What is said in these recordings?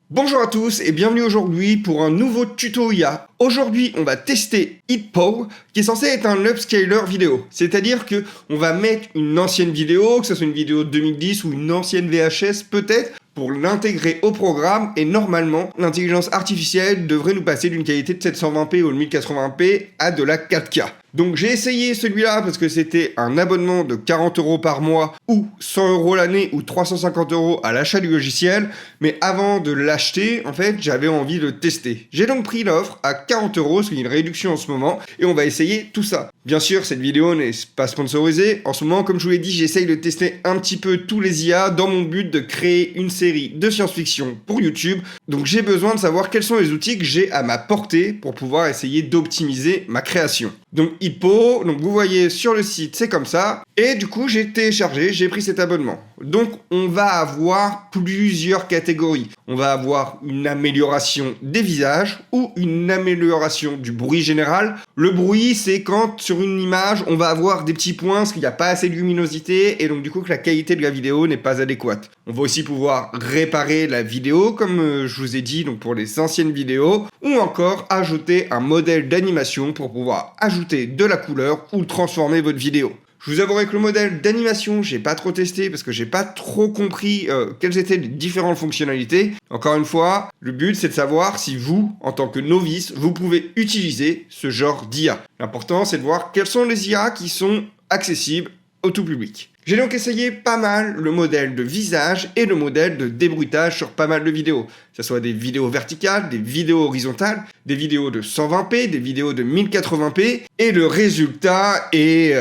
Bonjour à tous et bienvenue aujourd'hui pour un nouveau tuto IA. Aujourd'hui, on va tester Hitpo, qui est censé être un upscaler vidéo. C'est-à-dire que on va mettre une ancienne vidéo, que ce soit une vidéo de 2010 ou une ancienne VHS peut-être, pour l'intégrer au programme et normalement, l'intelligence artificielle devrait nous passer d'une qualité de 720p ou de 1080p à de la 4K. Donc j'ai essayé celui-là parce que c'était un abonnement de 40 € par mois ou 100 € l'année ou 350 € à l'achat du logiciel. Mais avant de l'acheter, en fait, j'avais envie de tester. J'ai donc pris l'offre à 40 €, parce qu'il y a une réduction en ce moment, et on va essayer tout ça. Bien sûr, cette vidéo n'est pas sponsorisée. En ce moment, comme je vous l'ai dit, j'essaye de tester un petit peu tous les IA dans mon but de créer une série de science-fiction pour YouTube. Donc j'ai besoin de savoir quels sont les outils que j'ai à ma portée pour pouvoir essayer d'optimiser ma création. Donc Hitpo, donc vous voyez sur le site, c'est comme ça. Et du coup, j'ai téléchargé, j'ai pris cet abonnement. Donc on va avoir plusieurs catégories. On va avoir une amélioration des visages ou une amélioration du bruit général. Le bruit, c'est quand sur une image, on va avoir des petits points parce qu'il n'y a pas assez de luminosité et donc du coup que la qualité de la vidéo n'est pas adéquate. On va aussi pouvoir réparer la vidéo comme je vous ai dit donc pour les anciennes vidéos ou encore ajouter un modèle d'animation pour pouvoir ajouter de la couleur ou transformer votre vidéo. Je vous avouerai que le modèle d'animation, j'ai pas trop testé parce que j'ai pas trop compris quelles étaient les différentes fonctionnalités. Encore une fois, le but c'est de savoir si vous, en tant que novice, vous pouvez utiliser ce genre d'IA. L'important c'est de voir quels sont les IA qui sont accessibles au tout public. J'ai donc essayé pas mal le modèle de visage et le modèle de débruitage sur pas mal de vidéos. Que ce soit des vidéos verticales, des vidéos horizontales, des vidéos de 120p, des vidéos de 1080p. Et le résultat est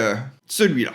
celui-là.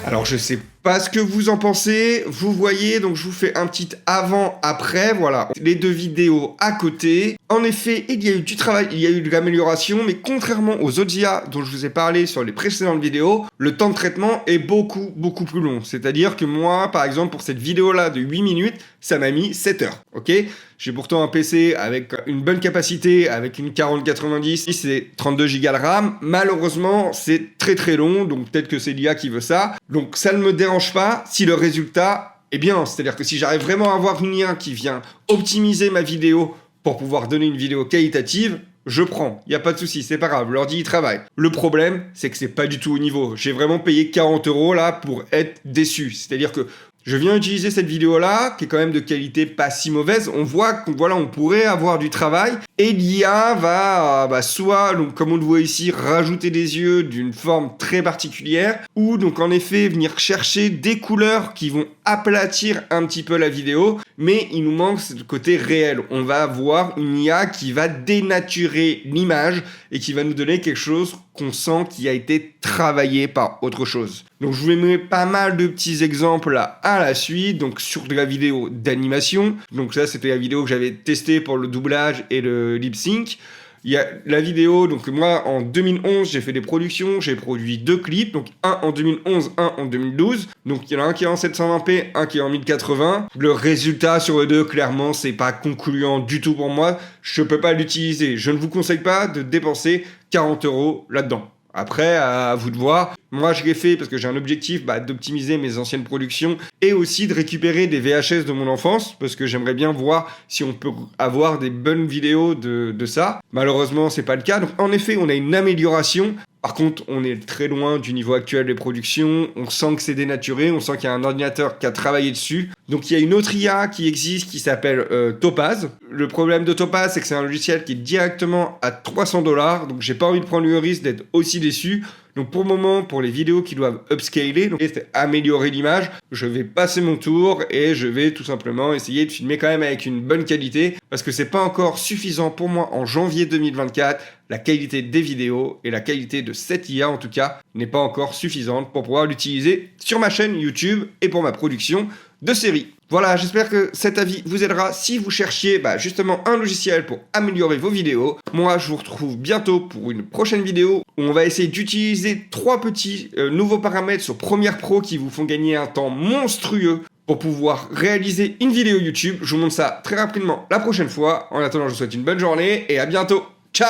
Alors je sais pas ce que vous en pensez, vous voyez, donc je vous fais un petit avant-après, voilà, les deux vidéos à côté. En effet, il y a eu du travail, il y a eu de l'amélioration, mais contrairement aux autres IA dont je vous ai parlé sur les précédentes vidéos, le temps de traitement est beaucoup plus long. C'est-à-dire que moi, par exemple, pour cette vidéo-là de 8 minutes, ça m'a mis 7 heures, ok ? J'ai pourtant un PC avec une bonne capacité, avec une 4090, c'est 32 Go de RAM. Malheureusement, c'est très long, donc peut-être que c'est l'IA qui veut ça. Donc ça ne me dérange pas si le résultat est bien. C'est-à-dire que si j'arrive vraiment à avoir une IA qui vient optimiser ma vidéo pour pouvoir donner une vidéo qualitative, je prends. Il n'y a pas de souci, c'est pas grave, l'ordi il travaille. Le problème, c'est que c'est pas du tout au niveau. J'ai vraiment payé 40 € là pour être déçu. C'est-à-dire que je viens utiliser cette vidéo-là, qui est quand même de qualité pas si mauvaise. On voit qu'on voilà, on pourrait avoir du travail. Et l'IA va soit, donc, comme on le voit ici, rajouter des yeux d'une forme très particulière, ou donc en effet venir chercher des couleurs qui vont aplatir un petit peu la vidéo, mais il nous manque ce côté réel. On va avoir une IA qui va dénaturer l'image et qui va nous donner quelque chose qu'on sent qui a été travaillé par autre chose. Donc je vous mets pas mal de petits exemples là à la suite, donc sur de la vidéo d'animation. Donc ça c'était la vidéo que j'avais testée pour le doublage et le lip sync. Il y a la vidéo, donc moi en 2011 j'ai fait des productions, j'ai produit 2 clips, donc un en 2011, un en 2012. Donc il y en a un qui est en 720p, un qui est en 1080. Le résultat sur les deux, clairement, c'est pas concluant du tout pour moi. Je peux pas l'utiliser. Je ne vous conseille pas de dépenser 40 € là-dedans. Après, à vous de voir. Moi, je l'ai fait parce que j'ai un objectif d'optimiser mes anciennes productions et aussi de récupérer des VHS de mon enfance parce que j'aimerais bien voir si on peut avoir des bonnes vidéos de ça. Malheureusement, c'est pas le cas. Donc, en effet, on a une amélioration. Par contre, on est très loin du niveau actuel des productions. On sent que c'est dénaturé. On sent qu'il y a un ordinateur qui a travaillé dessus. Donc, il y a une autre IA qui existe qui s'appelle Topaz. Le problème de Topaz, c'est que c'est un logiciel qui est directement à 300 $. Donc, j'ai pas envie de prendre le risque d'être aussi déçu. Donc pour le moment, pour les vidéos qui doivent upscaler, donc améliorer l'image, je vais passer mon tour et je vais tout simplement essayer de filmer quand même avec une bonne qualité parce que c'est pas encore suffisant pour moi en janvier 2024. La qualité des vidéos et la qualité de cette IA en tout cas n'est pas encore suffisante pour pouvoir l'utiliser sur ma chaîne YouTube et pour ma production de séries. Voilà, j'espère que cet avis vous aidera si vous cherchiez justement un logiciel pour améliorer vos vidéos. Moi, je vous retrouve bientôt pour une prochaine vidéo où on va essayer d'utiliser 3 petits nouveaux paramètres sur Premiere Pro qui vous font gagner un temps monstrueux pour pouvoir réaliser une vidéo YouTube. Je vous montre ça très rapidement la prochaine fois. En attendant, je vous souhaite une bonne journée et à bientôt. Ciao!